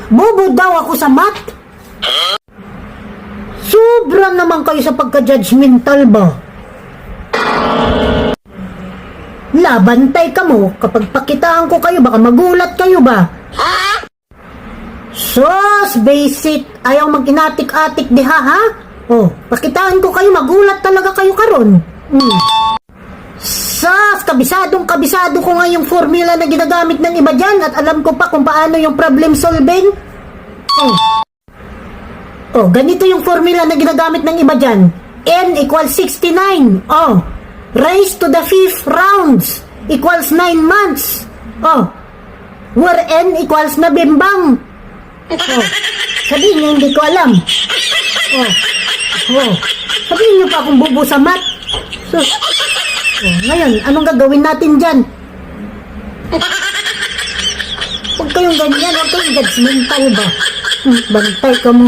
Bobo daw ako sa math? Sobra naman kayo sa pagka-judgmental ba? Labantay ka mo, kapag pakitaan ko kayo, baka magulat kayo ba? Sos, basic, ayaw mag-inatik-atik diha ha? Oh, pakitaan ko kayo, magulat talaga kayo karon. Sos, kabisado ko nga yung formula na ginagamit ng iba dyan at alam ko pa kung paano yung problem solving. Oh, ganito yung formula na ginagamit ng iba dyan. N equals 69. Oh, raised to the 5th rounds equals 9 months. Oh, where N equals na bimbang. Oh, sabihin niyo hindi ko alam. Sabihin niyo pa akong bubo sa math. So, ngayon, anong gagawin natin dyan? Huwag kayong ganyan, huwag kayong judgmental ba? Bantay ka mo.